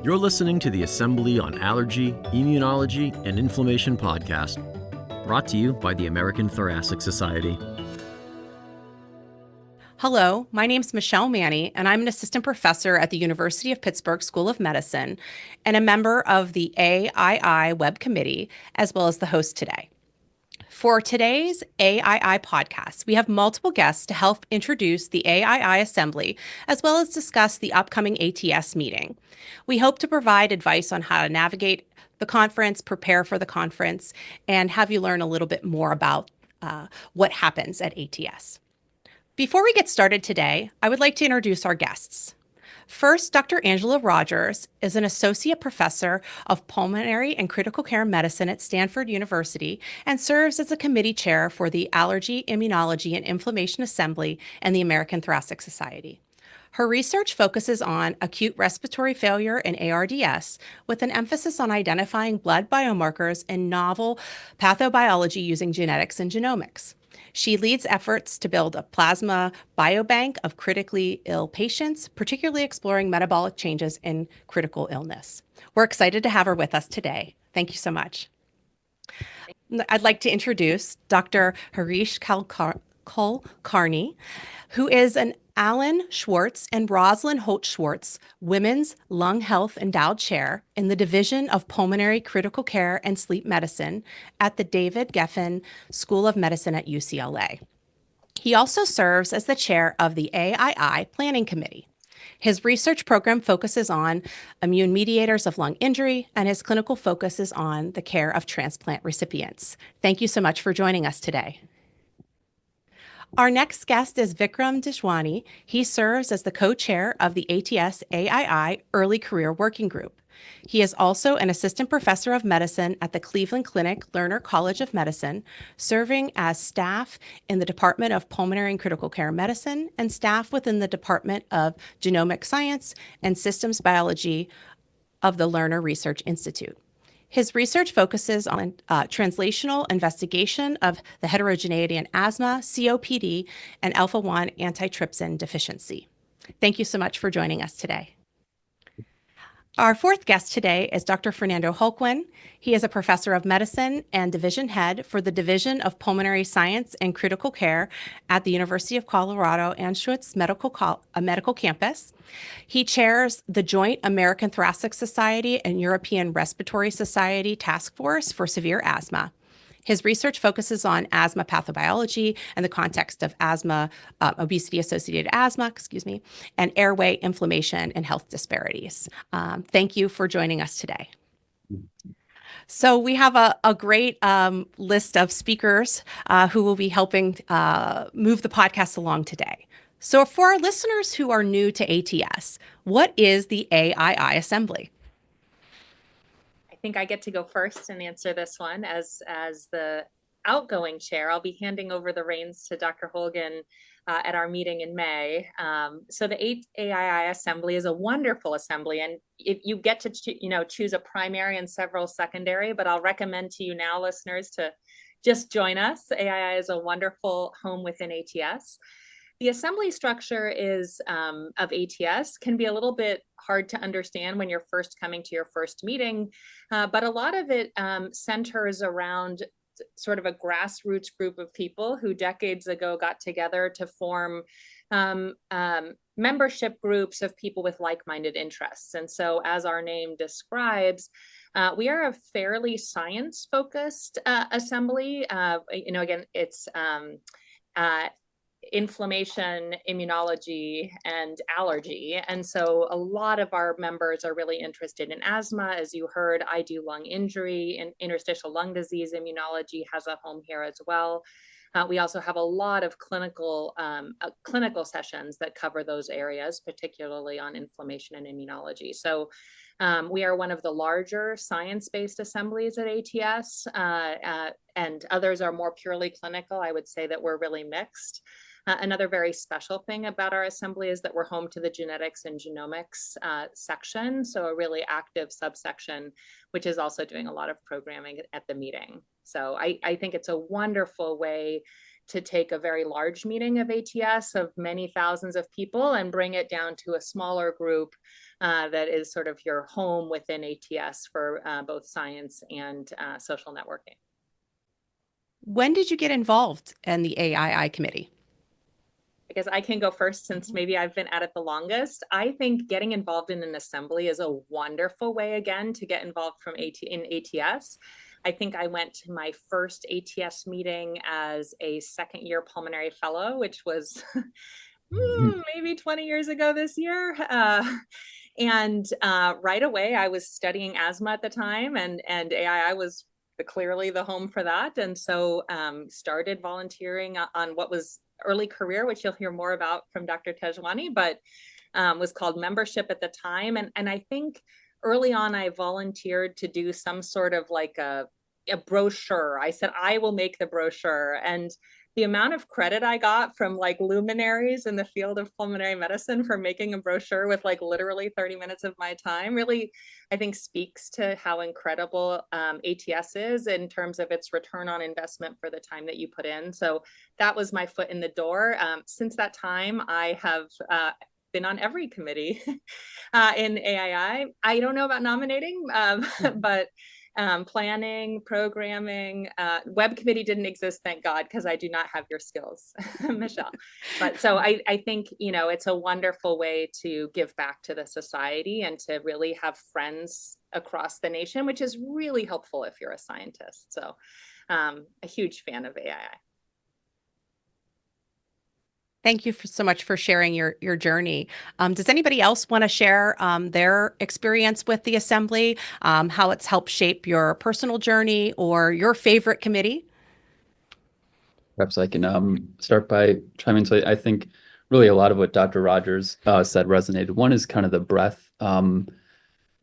You're listening to the Assembly on Allergy, Immunology, and Inflammation podcast, brought to you by the American Thoracic Society. Hello, my name is Michelle Manni, and I'm an assistant professor at the University of Pittsburgh School of Medicine and a member of the AII Web Committee, as well as the host today. For today's AII podcast, we have multiple guests to help introduce the AII Assembly, as well as discuss the upcoming ATS meeting. We hope to provide advice on how to navigate the conference, prepare for the conference, and have you learn a little bit more about what happens at ATS. Before we get started today, I would like to introduce our guests. First, Dr. Angela Rogers is an associate professor of pulmonary and critical care medicine at Stanford University and serves as a committee chair for the Allergy, Immunology, and Inflammation Assembly and the American Thoracic Society. Her research focuses on acute respiratory failure and ARDS, with an emphasis on identifying blood biomarkers and novel pathobiology using genetics and genomics. She leads efforts to build a plasma biobank of critically ill patients, particularly exploring metabolic changes in critical illness. We're excited to have her with us today. Thank you so much. I'd like to introduce Dr. Hrishikesh Kulkarni, who is an Allan, Swartz, and Roslyn Holt Swartz Women's Lung Health Endowed Chair in the Division of Pulmonary Critical Care and Sleep Medicine at the David Geffen School of Medicine at UCLA. He also serves as the chair of the AII Planning Committee. His research program focuses on immune mediators of lung injury, and his clinical focus is on the care of transplant recipients. Thank you so much for joining us today. Our next guest is Vickram Tejwani. He serves as the co-chair of the ATS AII Early Career Working Group. He is also an assistant professor of medicine at the Cleveland Clinic Lerner College of Medicine, serving as staff in the Department of Pulmonary and Critical Care Medicine and staff within the Department of Genomic Science and Systems Biology of the Lerner Research Institute. His research focuses on translational investigation of the heterogeneity in asthma, COPD, and alpha-1 antitrypsin deficiency. Thank you so much for joining us today. Our fourth guest today is Dr. Fernando Holguin. He is a professor of medicine and division head for the Division of Pulmonary Science and Critical Care at the University of Colorado Anschutz Medical Campus. He chairs the joint American Thoracic Society and European Respiratory Society Task Force for Severe Asthma. His research focuses on asthma pathobiology and the context of asthma, obesity-associated asthma, and airway inflammation and health disparities. Thank you for joining us today. So we have a great list of speakers who will be helping move the podcast along today. So for our listeners who are new to ATS, what is the AII Assembly? I think I get to go first and answer this one as the outgoing chair. I'll be handing over the reins to Dr. Holguin at our meeting in May. So the AII Assembly is a wonderful assembly, and if you get to choose a primary and several secondary, but I'll recommend to you now, listeners, to just join us. AII is a wonderful home within ATS. The assembly structure of ATS can be a little bit hard to understand when you're first coming to your first meeting, but a lot of it centers around sort of a grassroots group of people who decades ago got together to form membership groups of people with like-minded interests. And so, as our name describes, we are a fairly science-focused assembly. Again, it's inflammation, immunology, and allergy. And so a lot of our members are really interested in asthma. As you heard, I do lung injury and interstitial lung disease. Immunology has a home here as well. We also have a lot of clinical sessions that cover those areas, particularly on inflammation and immunology. So we are one of the larger science-based assemblies at ATS, and others are more purely clinical. I would say that we're really mixed. Another very special thing about our assembly is that we're home to the genetics and genomics section, so a really active subsection, which is also doing a lot of programming at the meeting. So I think it's a wonderful way to take a very large meeting of ATS of many thousands of people and bring it down to a smaller group that is sort of your home within ATS for both science and social networking. When did you get involved in the AII committee? I guess I can go first since maybe I've been at it the longest. I think getting involved in an assembly is a wonderful way, again, to get involved in ATS. I think I went to my first ATS meeting as a second-year pulmonary fellow, which was maybe 20 years ago this year. And right away, I was studying asthma at the time, and AII was clearly the home for that. And so started volunteering on what was early career, which you'll hear more about from Dr. Tejwani, but was called membership at the time. And I think early on, I volunteered to do some sort of like a brochure. I said, I will make the brochure. And the amount of credit I got from like luminaries in the field of pulmonary medicine for making a brochure with like literally 30 minutes of my time really, I think, speaks to how incredible ATS is in terms of its return on investment for the time that you put in. So that was my foot in the door. Since that time, I have been on every committee in AII. I don't know about nominating, but planning, programming, web committee didn't exist, thank God, because I do not have your skills, Michelle. But so I think, it's a wonderful way to give back to the society and to really have friends across the nation, which is really helpful if you're a scientist. So a huge fan of AII. Thank you so much for sharing your journey. Does anybody else want to share their experience with the Assembly, how it's helped shape your personal journey or your favorite committee? Perhaps I can start by chiming in. So I think really a lot of what Dr. Rogers said resonated. One is kind of the breadth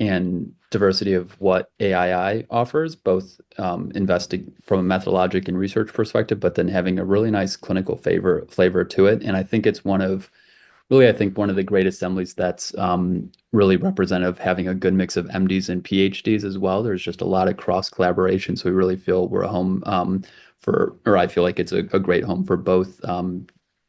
and diversity of what AII offers, both investing from a methodologic and research perspective, but then having a really nice clinical flavor to it. And I think it's one of the great assemblies that's really representative, having a good mix of MDs and PhDs as well. There's just a lot of cross collaboration. So we really feel we're a home I feel like it's a great home for both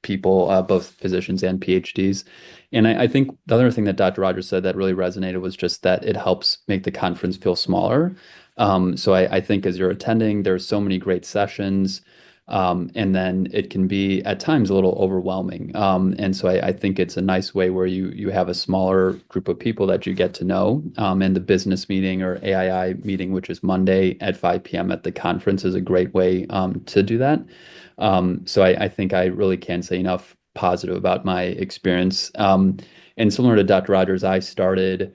people, both physicians and PhDs. And I think the other thing that Dr. Rogers said that really resonated was just that it helps make the conference feel smaller. So I think as you're attending, there's so many great sessions, and then it can be at times a little overwhelming. And so I think it's a nice way where you have a smaller group of people that you get to know. And the business meeting or AII meeting, which is Monday at 5 p.m. at the conference, is a great way to do that. So I think I really can't say enough positive about my experience. And similar to Dr. Rogers, I started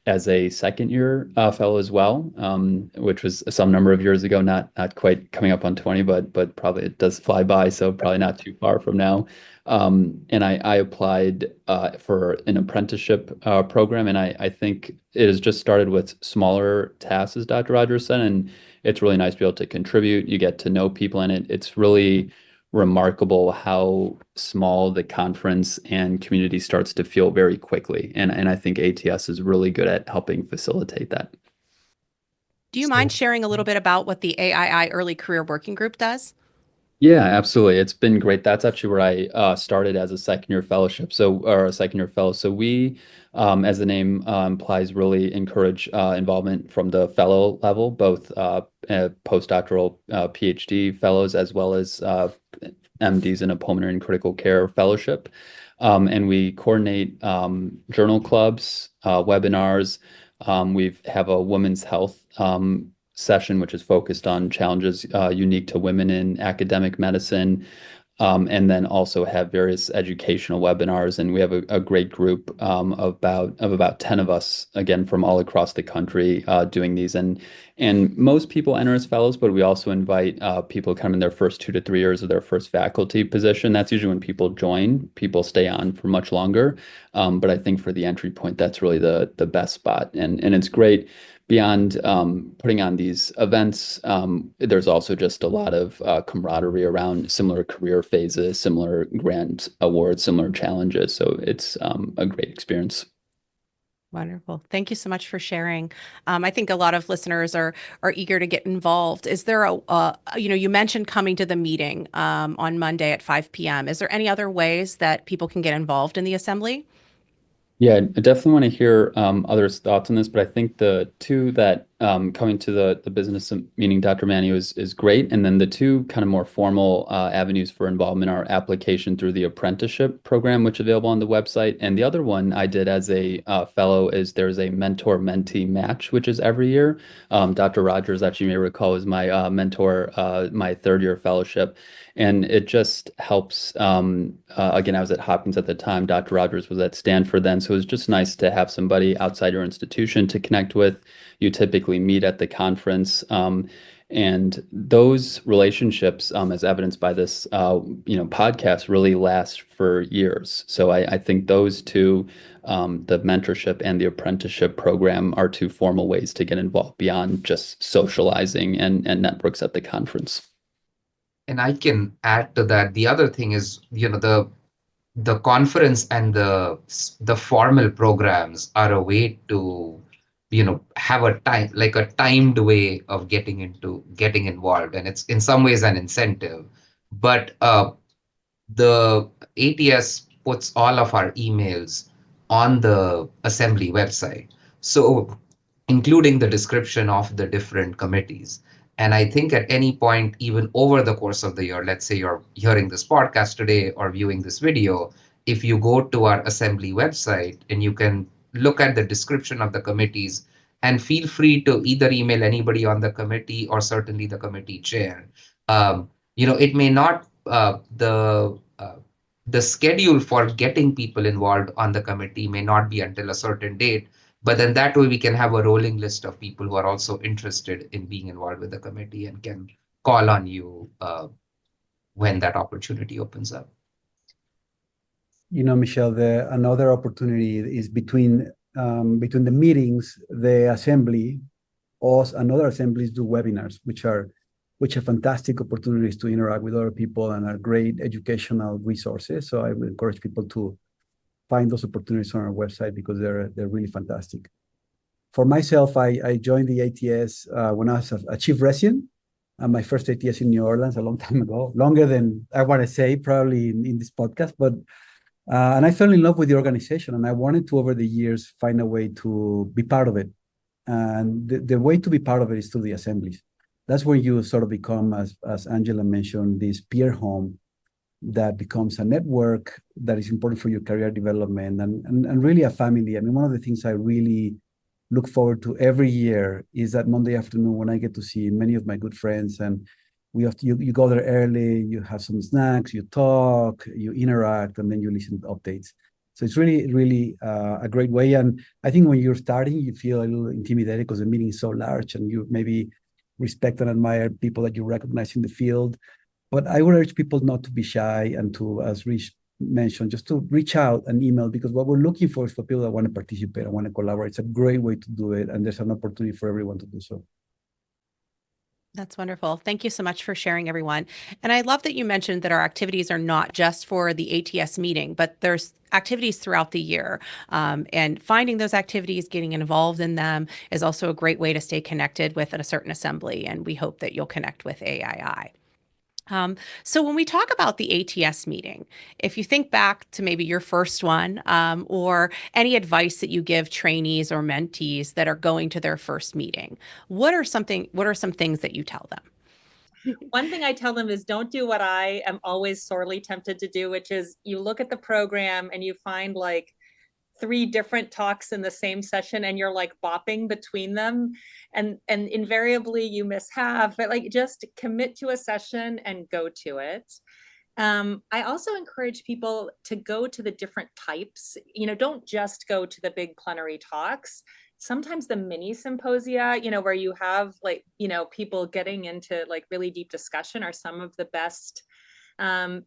as a second-year fellow as well, which was some number of years ago, not quite coming up on 20, but probably it does fly by, so probably not too far from now. And I applied for an apprenticeship program, and I think it has just started with smaller tasks, as Dr. Rogers said, and it's really nice to be able to contribute. You get to know people in it. It's really remarkable how small the conference and community starts to feel very quickly. And I think ATS is really good at helping facilitate that. Do you mind sharing a little bit about what the AII Early Career Working Group does? Yeah, absolutely. It's been great. That's actually where I started as a second-year fellowship. Or a second-year fellow. So we, as the name implies, really encourage involvement from the fellow level, both postdoctoral PhD fellows as well as MDs in a pulmonary and critical care fellowship. And we coordinate journal clubs, webinars. We have a women's health session, which is focused on challenges unique to women in academic medicine, and then also have various educational webinars. And we have a great group of about 10 of us, again, from all across the country doing these. And most people enter as fellows, but we also invite people kind of in their first 2 to 3 years of their first faculty position. That's usually when people join. People stay on for much longer. But I think for the entry point, that's really the best spot. And it's great. Beyond putting on these events, there's also just a lot of camaraderie around similar career phases, similar grant awards, similar challenges. So it's a great experience. Wonderful. Thank you so much for sharing. I think a lot of listeners are eager to get involved. Is there you mentioned coming to the meeting on Monday at 5 p.m. Is there any other ways that people can get involved in the assembly? Yeah, I definitely want to hear others' thoughts on this, but I think the two that coming to the business meeting, Dr. Manni, is great. And then the two kind of more formal avenues for involvement are application through the apprenticeship program, which is available on the website. And the other one I did as a fellow is there's a mentor-mentee match, which is every year. Dr. Rogers, as you may recall, is my mentor, my third-year fellowship. And it just helps. Again, I was at Hopkins at the time. Dr. Rogers was at Stanford then. So it was just nice to have somebody outside your institution to connect with. You typically meet at the conference. And those relationships, as evidenced by this, podcast, really last for years. So I think those two, the mentorship and the apprenticeship program, are two formal ways to get involved beyond just socializing and networks at the conference. And I can add to that. The other thing is, the conference and the formal programs are a way to, have a timed way of getting involved, and it's in some ways an incentive. But the ATS puts all of our emails on the assembly website, so including the description of the different committees. And I think at any point, even over the course of the year, let's say you're hearing this podcast today or viewing this video, if you go to our assembly website and you can look at the description of the committees, and feel free to either email anybody on the committee or certainly the committee chair. It may not, the schedule for getting people involved on the committee may not be until a certain date, but then that way we can have a rolling list of people who are also interested in being involved with the committee and can call on you when that opportunity opens up. Michelle, another opportunity is between the meetings, the assembly, us and other assemblies do webinars, which are fantastic opportunities to interact with other people and are great educational resources. So I would encourage people to find those opportunities on our website because they're really fantastic. For myself, I joined the ATS when I was a chief resident. My first ATS in New Orleans a long time ago, longer than I want to say probably in this podcast, but and I fell in love with the organization, and I wanted to, over the years, find a way to be part of it. And the way to be part of it is through the assemblies. That's where you sort of become, as Angela mentioned, this peer home that becomes a network that is important for your career development and really a family. I mean, one of the things I really look forward to every year is that Monday afternoon when I get to see many of my good friends, and you go there early, you have some snacks, you talk, you interact, and then you listen to updates. So it's really, really a great way. And I think when you're starting, you feel a little intimidated because the meeting is so large and you maybe respect and admire people that you recognize in the field. But I would urge people not to be shy and to, as Rich mentioned, just to reach out and email, because what we're looking for is for people that want to participate and want to collaborate. It's a great way to do it, and there's an opportunity for everyone to do so. That's wonderful. Thank you so much for sharing, everyone. And I love that you mentioned that our activities are not just for the ATS meeting, but there's activities throughout the year. And finding those activities, getting involved in them is also a great way to stay connected with a certain assembly. And we hope that you'll connect with AII. So when we talk about the ATS meeting, if you think back to maybe your first one, or any advice that you give trainees or mentees that are going to their first meeting, what are some things that you tell them? One thing I tell them is don't do what I am always sorely tempted to do, which is you look at the program and you find like 3 different talks in the same session and you're like bopping between them, and invariably you miss half. But like, just commit to a session and go to it. I also encourage people to go to the different types. Don't just go to the big plenary talks. Sometimes the mini symposia, where you have like, people getting into like really deep discussion, are some of the best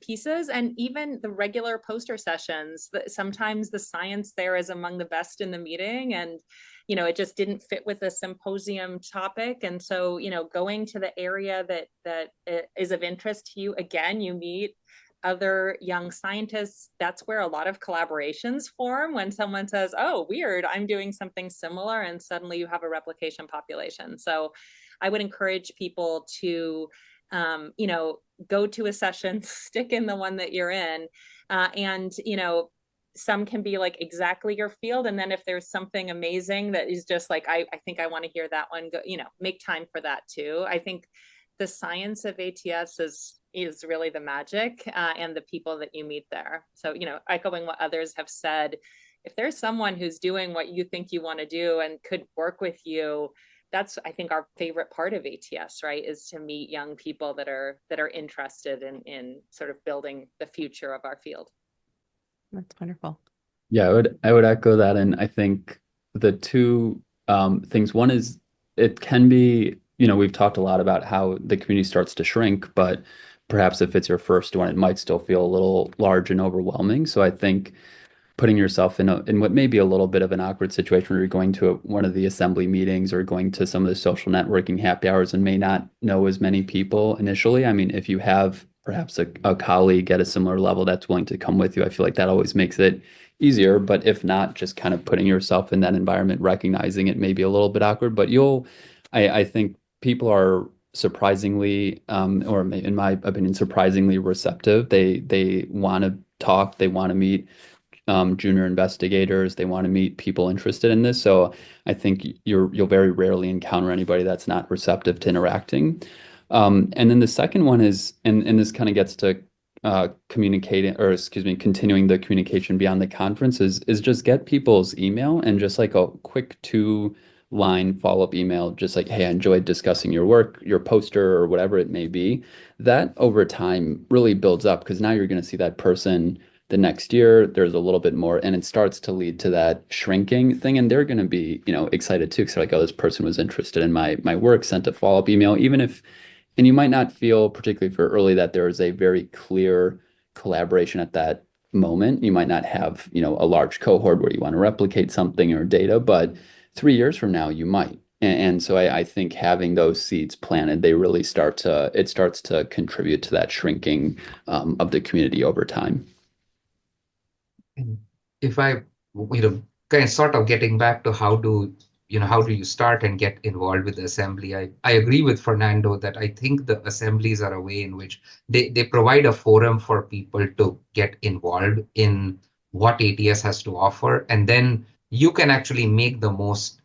pieces. And even the regular poster sessions, sometimes the science there is among the best in the meeting, and it just didn't fit with the symposium topic. And so going to the area that is of interest to you, again, you meet other young scientists, that's where a lot of collaborations form when someone says, oh, weird, I'm doing something similar, and suddenly you have a replication population. So I would encourage people to, go to a session, stick in the one that you're in, and, some can be like exactly your field. And then if there's something amazing that is just like, I think I want to hear that one, go, make time for that too. I think the science of ATS is really the magic, and the people that you meet there. So, echoing what others have said, if there's someone who's doing what you think you want to do and could work with you, that's, I think, our favorite part of ATS, right, is to meet young people that are interested in sort of building the future of our field. That's wonderful. Yeah, I would echo that. And I think the two things, one is it can be, we've talked a lot about how the community starts to shrink, but perhaps if it's your first one, it might still feel a little large and overwhelming. So I think putting yourself in what may be a little bit of an awkward situation where you're going to one of the assembly meetings or going to some of the social networking happy hours and may not know as many people initially. I mean, if you have perhaps a colleague at a similar level that's willing to come with you, I feel like that always makes it easier. But if not, just kind of putting yourself in that environment, recognizing it may be a little bit awkward, but I think people are surprisingly, or in my opinion, surprisingly receptive. They want to talk, they want to meet junior investigators, they want to meet people interested in this. So I think you'll very rarely encounter anybody that's not receptive to interacting. And then the second one is, and this kind of gets to continuing the communication beyond the conference, is just get people's email and just like a quick 2-line follow-up email, just like, hey, I enjoyed discussing your work, your poster, or whatever it may be. That over time really builds up, because now you're going to see that person the next year. There's a little bit more, and it starts to lead to that shrinking thing, and they're going to be, excited too, because they're like, oh, this person was interested in my work, sent a follow-up email, and you might not feel, particularly for early, that there is a very clear collaboration at that moment. You might not have, a large cohort where you want to replicate something or data, but 3 years from now, you might. And so I think having those seeds planted, it starts to contribute to that shrinking of the community over time. And if I, kind of sort of getting back to how do you start and get involved with the assembly? I agree with Fernando that I think the assemblies are a way in which they provide a forum for people to get involved in what ATS has to offer, and then you can actually make the most.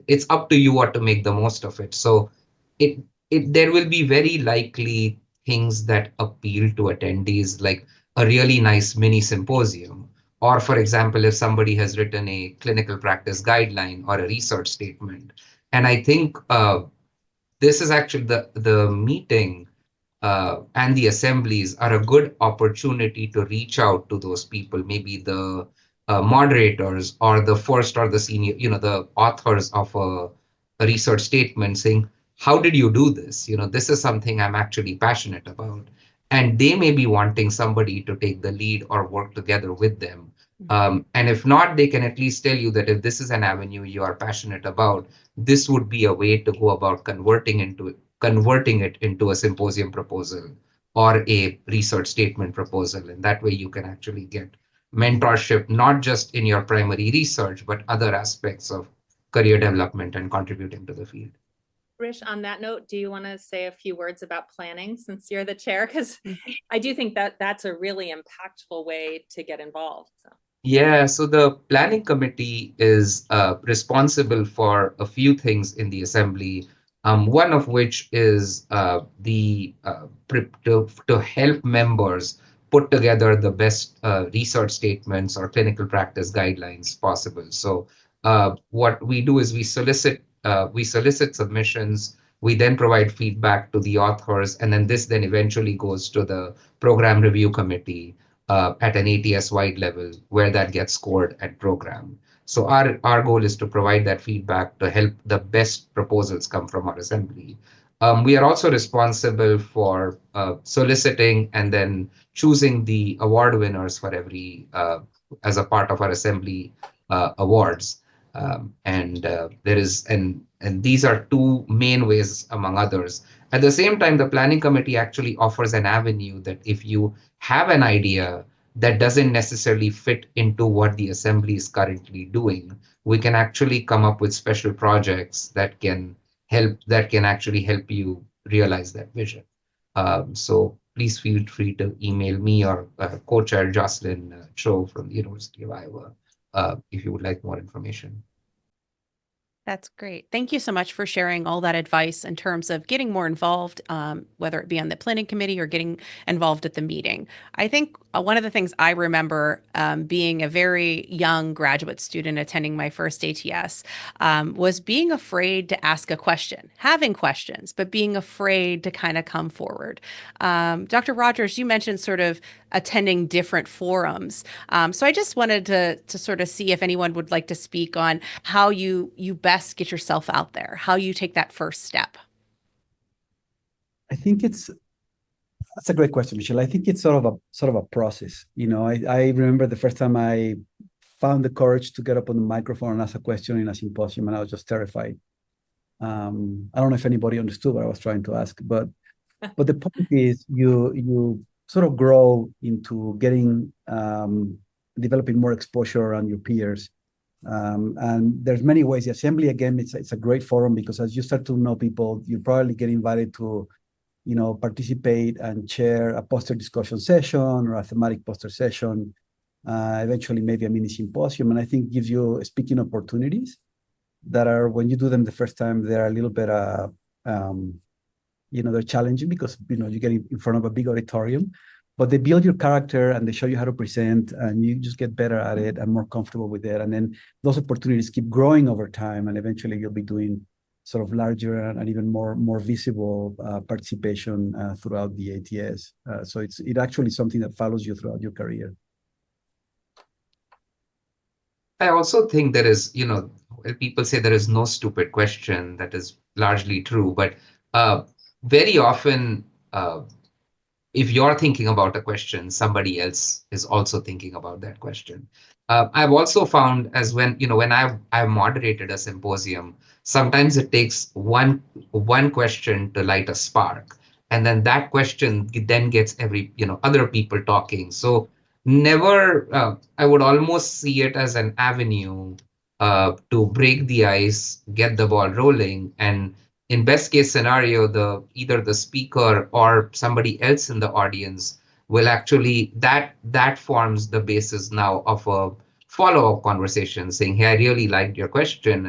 It's up to you what to make the most of it. So there will be very likely things that appeal to attendees, like a really nice mini symposium. Or, for example, if somebody has written a clinical practice guideline or a research statement. And I think this is actually the meeting and the assemblies are a good opportunity to reach out to those people, maybe the moderators or the first or the senior, the authors of a research statement, saying, how did you do this? This is something I'm actually passionate about. And they may be wanting somebody to take the lead or work together with them. And if not, they can at least tell you that if this is an avenue you are passionate about, this would be a way to go about converting it into a symposium proposal or a research statement proposal. And that way you can actually get mentorship, not just in your primary research, but other aspects of career development and contributing to the field. Rish, on that note, do you want to say a few words about planning, since you're the chair? Because I do think that that's a really impactful way to get involved. So. Yeah, so the planning committee is responsible for a few things in the assembly. One of which is to help members put together the best research statements or clinical practice guidelines possible. So what we do is we solicit submissions. We then provide feedback to the authors, and then this then eventually goes to the program review committee at an ATS-wide level, where that gets scored and programmed. So our goal is to provide that feedback to help the best proposals come from our assembly. We are also responsible for soliciting and then choosing the award winners for every as a part of our assembly awards. And these are two main ways, among others. At the same time, the planning committee actually offers an avenue that if you have an idea that doesn't necessarily fit into what the assembly is currently doing, we can actually come up with special projects that can actually help you realize that vision. So please feel free to email me or co-chair Jocelyn Cho from the University of Iowa if you would like more information. That's great. Thank you so much for sharing all that advice in terms of getting more involved, whether it be on the planning committee or getting involved at the meeting. I think one of the things I remember being a very young graduate student attending my first ATS was being afraid to ask a question, having questions, but being afraid to kind of come forward. Dr. Rogers, you mentioned sort of attending different forums. So I just wanted to sort of see if anyone would like to speak on how you best get yourself out there, how you take that first step. I think that's a great question, Michelle. I think it's sort of a process. I remember the first time I found the courage to get up on the microphone and ask a question in a symposium, and I was just terrified. I don't know if anybody understood what I was trying to ask, but the point is you sort of grow into getting developing more exposure around your peers. And there's many ways. The assembly, again, it's a great forum because as you start to know people, you probably get invited to, participate and chair a poster discussion session or a thematic poster session, eventually maybe a mini symposium. And I think gives you speaking opportunities that are, when you do them the first time, they're a little bit, they're challenging because, you get in front of a big auditorium. But they build your character and they show you how to present, and you just get better at it and more comfortable with it. And then those opportunities keep growing over time, and eventually you'll be doing sort of larger and even more visible participation throughout the ATS. So it actually something that follows you throughout your career. I also think there is, people say there is no stupid question. That is largely true, but very often, if you're thinking about a question, somebody else is also thinking about that question. I've also found when I've moderated a symposium, sometimes it takes one question to light a spark, and then that question then gets other people talking. So never, I would almost see it as an avenue to break the ice, get the ball rolling, and in best case scenario, either the speaker or somebody else in the audience will actually, that forms the basis now of a follow-up conversation saying, hey, I really liked your question.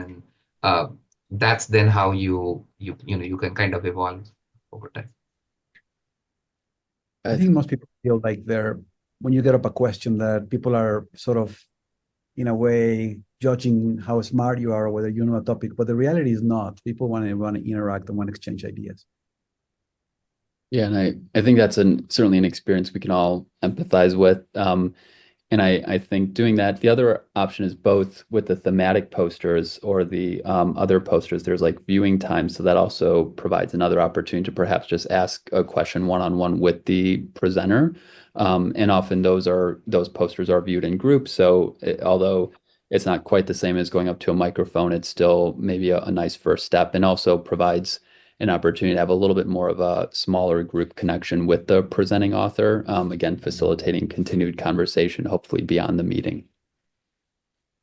And that's then how you can kind of evolve over time. I think most people feel like when you get up a question that people are sort of, in a way, judging how smart you are or whether you know a topic, but the reality is not. People want to interact and want to exchange ideas. Yeah, and I think that's certainly an experience we can all empathize with. And I think doing that, the other option is both with the thematic posters or the other posters, there's like viewing time. So that also provides another opportunity to perhaps just ask a question one-on-one with the presenter. And often those posters are viewed in groups. So although it's not quite the same as going up to a microphone, it's still maybe a nice first step, and also provides an opportunity to have a little bit more of a smaller group connection with the presenting author, again, facilitating continued conversation, hopefully beyond the meeting.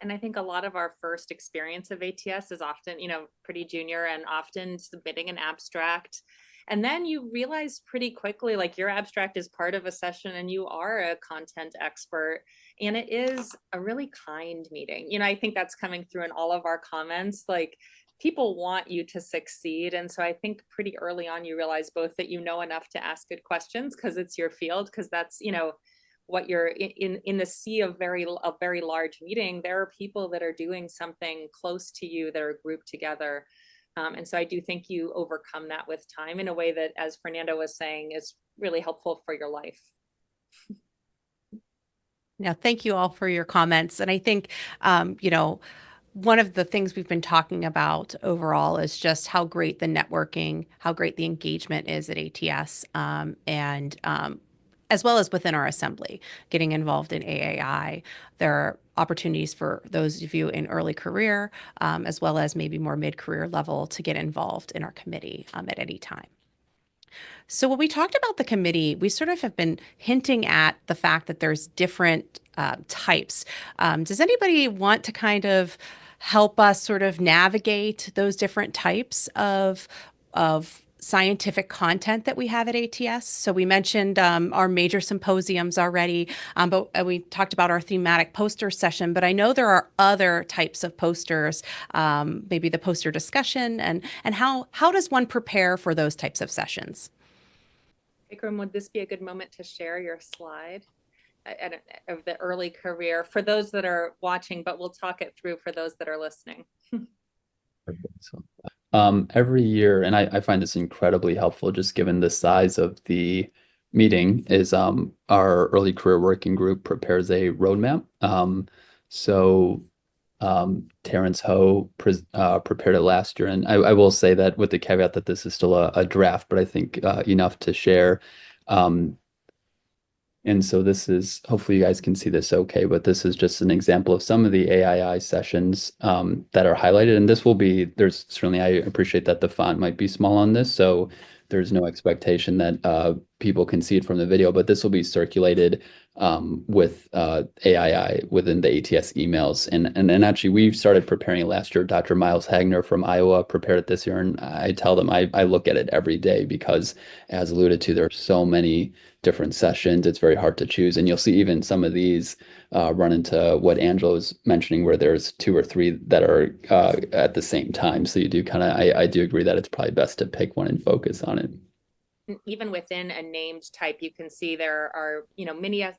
And I think a lot of our first experience of ATS is often, pretty junior and often submitting an abstract. And then you realize pretty quickly, like your abstract is part of a session and you are a content expert. And it is a really kind meeting. I think that's coming through in all of our comments. Like, people want you to succeed. And so I think pretty early on, you realize both that you know enough to ask good questions because it's your field, because that's, what you're in the sea of a very large meeting. There are people that are doing something close to you that are grouped together. And so I do think you overcome that with time in a way that, as Fernando was saying, is really helpful for your life. Now, thank you all for your comments. And I think, one of the things we've been talking about overall is just how great the networking, how great the engagement is at ATS, and as well as within our assembly, getting involved in AAI. There are opportunities for those of you in early career, as well as maybe more mid-career level, to get involved in our committee at any time. So when we talked about the committee, we sort of have been hinting at the fact that there's different types. Does anybody want to kind of help us sort of navigate those different types of scientific content that we have at ATS? So we mentioned our major symposiums already, but we talked about our thematic poster session. But I know there are other types of posters, maybe the poster discussion, and how does one prepare for those types of sessions? Vickram, would this be a good moment to share your slide of the early career for those that are watching, but we'll talk it through for those that are listening. So, every year, and I find this incredibly helpful, just given the size of the meeting, is our early career working group prepares a roadmap. Terrence Ho prepared it last year, and I will say that with the caveat that this is still a draft, but I think enough to share. And so this is, hopefully you guys can see this okay, but this is just an example of some of the AII sessions that are highlighted. And this will be, there's certainly, I appreciate that the font might be small on this, so there's no expectation that people can see it from the video, but this will be circulated with AII within the ATS emails. And actually, we've started preparing it last year. Dr. Miles Hagner from Iowa prepared it this year, and I tell them I look at it every day because, as alluded to, there are so many different sessions. It's very hard to choose, and you'll see even some of these run into what Angela was mentioning, where there's 2 or 3 that are at the same time. So you do kind of, I do agree that it's probably best to pick one and focus on it. Even within a named type, you can see there are,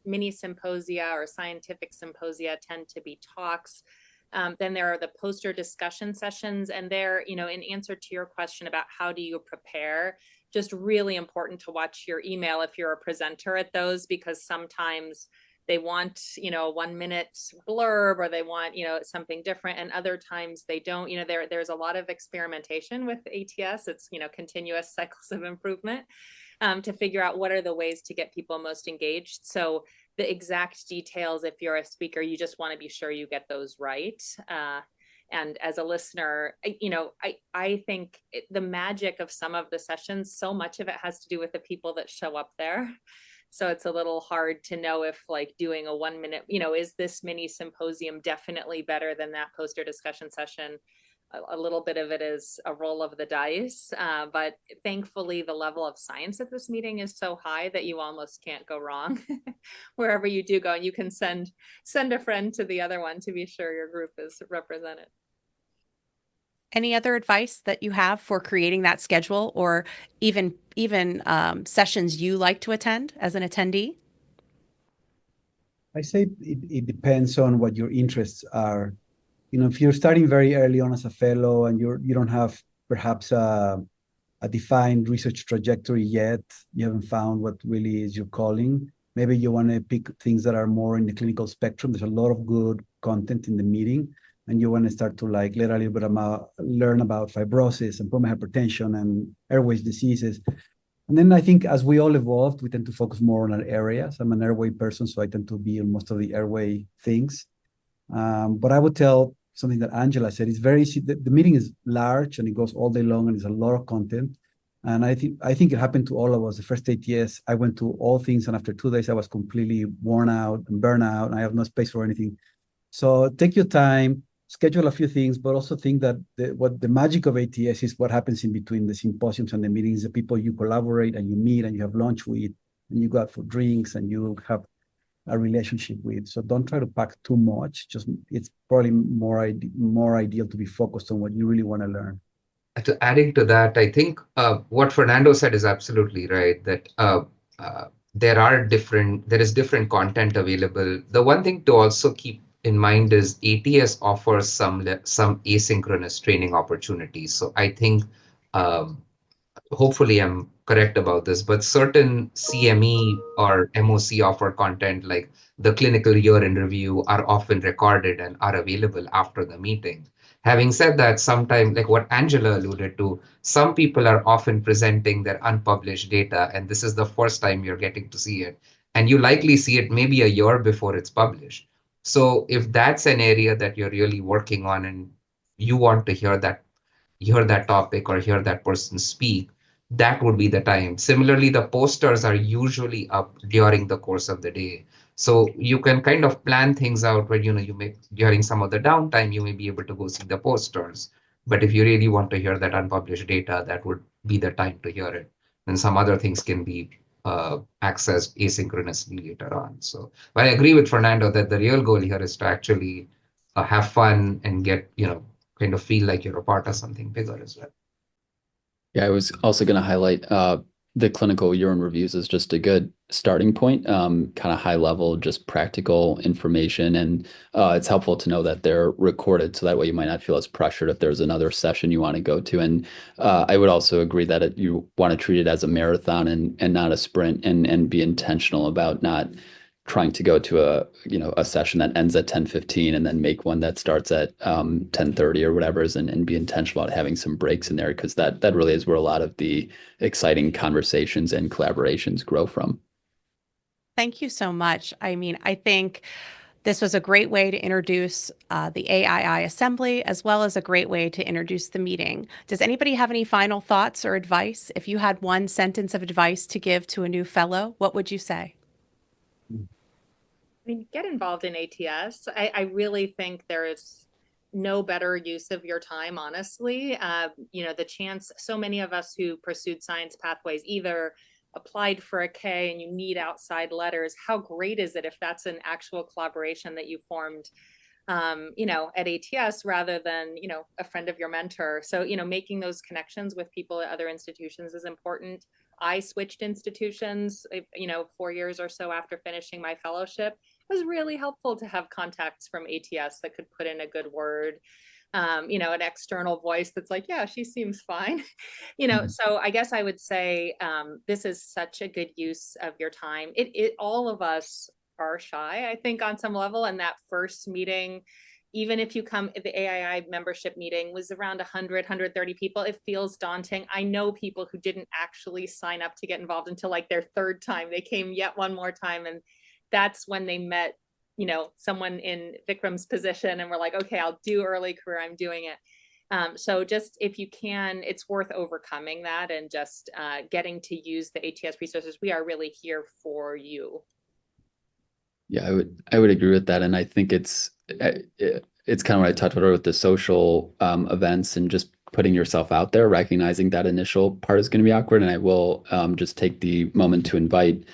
mini symposia or scientific symposia tend to be talks. Then there are the poster discussion sessions, and they're, in answer to your question about how do you prepare, just really important to watch your email if you're a presenter at those, because sometimes they want, 1 minute blurb, or they want, something different. And other times they don't, there's a lot of experimentation with ATS. It's, continuous cycles of improvement to figure out what are the ways to get people most engaged. So the exact details, if you're a speaker, you just want to be sure you get those right. And as a listener, I think the magic of some of the sessions, so much of it has to do with the people that show up there. So it's a little hard to know if, like, doing a 1 minute, is this mini symposium definitely better than that poster discussion session? A little bit of it is a roll of the dice, but thankfully the level of science at this meeting is so high that you almost can't go wrong wherever you do go, and you can send a friend to the other one to be sure your group is represented. Any other advice that you have for creating that schedule, or even sessions you like to attend as an attendee? I say it depends on what your interests are. If you're starting very early on as a fellow and you don't have perhaps a defined research trajectory yet, you haven't found what really is your calling, maybe you want to pick things that are more in the clinical spectrum. There's a lot of good content in the meeting, and you want to start to learn a little bit learn about fibrosis and pulmonary hypertension and airways diseases. And then I think as we all evolved, we tend to focus more on our areas. I'm an airway person, so I tend to be on most of the airway things. But I would tell something that Angela said, the meeting is large and it goes all day long and there's a lot of content. And I think it happened to all of us. The first ATS, I went to all things, and after 2 days, I was completely worn out and burnout, and I have no space for anything. So take your time, schedule a few things, but also think that what the magic of ATS is what happens in between the symposiums and the meetings, the people you collaborate and you meet and you have lunch with, and you go out for drinks and you have a relationship with. So don't try to pack too much. It's probably more ideal to be focused on what you really want to learn. Adding to that, I think what Fernando said is absolutely right, that there is different content available. The one thing to also keep in mind is ATS offers some asynchronous training opportunities. So I think, hopefully I'm correct about this, but certain CME or MOC offer content like the clinical year in review are often recorded and are available after the meeting. Having said that, sometimes, like what Angela alluded to, some people are often presenting their unpublished data, and this is the first time you're getting to see it. And you likely see it maybe a year before it's published. So if that's an area that you're really working on and you want to hear that topic or hear that person speak, that would be the time. Similarly, the posters are usually up during the course of the day. So you can kind of plan things out where, you may, during some of the downtime, you may be able to go see the posters. But if you really want to hear that unpublished data, that would be the time to hear it. And some other things can be accessed asynchronously later on. So, but I agree with Fernando that the real goal here is to actually have fun and get, kind of feel like you're a part of something bigger as well. Yeah, I was also going to highlight the clinical urine reviews is just a good starting point, kind of high level, just practical information. And it's helpful to know that they're recorded, so that way you might not feel as pressured if there's another session you want to go to. And I would also agree that you want to treat it as a marathon and not a sprint, and be intentional about not trying to go to a session that ends at 10:15 and then make one that starts at 10:30 or whatever, and be intentional about having some breaks in there, because that really is where a lot of the exciting conversations and collaborations grow from. Thank you so much. I mean, I think this was a great way to introduce the AII Assembly, as well as a great way to introduce the meeting. Does anybody have any final thoughts or advice? If you had one sentence of advice to give to a new fellow, what would you say? I mean, get involved in ATS. I really think there is no better use of your time, honestly. The chance, so many of us who pursued science pathways either applied for a K and you need outside letters. How great is it if that's an actual collaboration that you formed, at ATS rather than, a friend of your mentor. So, making those connections with people at other institutions is important. I switched institutions, 4 years or so after finishing my fellowship. It was really helpful to have contacts from ATS that could put in a good word, an external voice that's like, yeah, she seems fine. So I guess I would say this is such a good use of your time. All of us are shy, I think, on some level. And that first meeting, even if you come, the AII membership meeting was around 100, 130 people. It feels daunting. I know people who didn't actually sign up to get involved until like their third time. They came yet one more time, and that's when they met, someone in Vickram's position and were like, okay, I'll do early career. I'm doing it. So just if you can, it's worth overcoming that and just getting to use the ATS resources. We are really here for you. Yeah, I would agree with that. And I think it's kind of what I talked about with the social events, and just putting yourself out there, recognizing that initial part is going to be awkward. And I will just take the moment to invite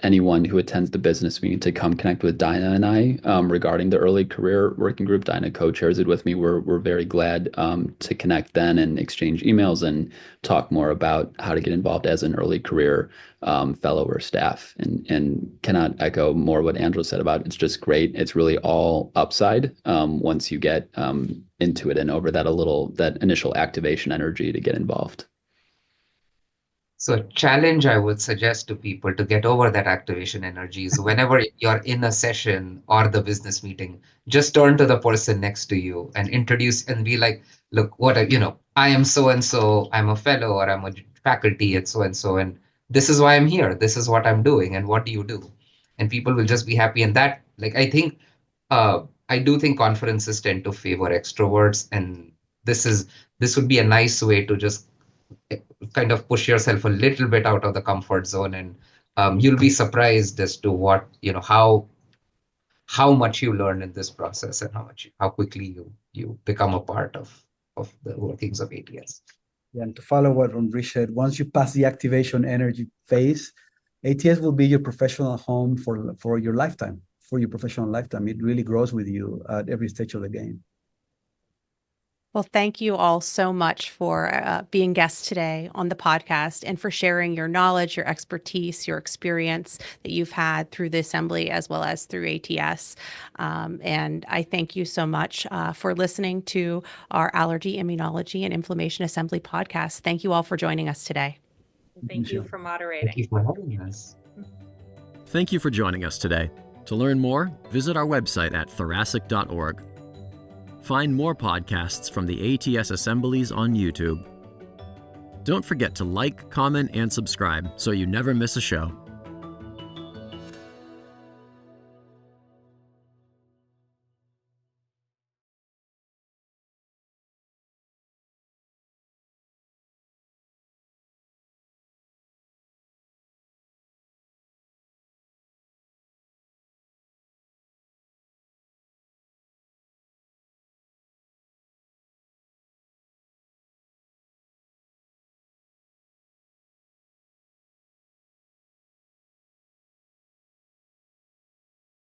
anyone who attends the business meeting to come connect with Dinah and I regarding the early career working group. Dinah co-chairs it with me. We're very glad to connect then and exchange emails and talk more about how to get involved as an early career fellow or staff. And cannot echo more what Angela said about it's just great. It's really all upside once you get into it and over that initial activation energy to get involved. So a challenge I would suggest to people to get over that activation energy is whenever you're in a session or the business meeting, just turn to the person next to you and introduce and be like, look, I am so-and-so, I'm a fellow, or I'm a faculty at so-and-so, and this is why I'm here. This is what I'm doing. And what do you do? And people will just be happy. And that, I think, I do think conferences tend to favor extroverts. And this would be a nice way to just kind of push yourself a little bit out of the comfort zone, and you'll be surprised as to what, how much you learn in this process, and how quickly you become a part of the workings of ATS. Yeah, and to follow what Hrishikesh said, once you pass the activation energy phase, ATS will be your professional home for your lifetime, for your professional lifetime. It really grows with you at every stage of the game. Well, thank you all so much for being guests today on the podcast and for sharing your knowledge, your expertise, your experience that you've had through the Assembly as well as through ATS. And I thank you so much for listening to our Allergy, Immunology, and Inflammation Assembly podcast. Thank you all for joining us today. Thank you for moderating. Thank you for having us. Thank you for joining us today. To learn more, visit our website at thoracic.org. Find more podcasts from the ATS assemblies on YouTube. Don't forget to like, comment, and subscribe so you never miss a show.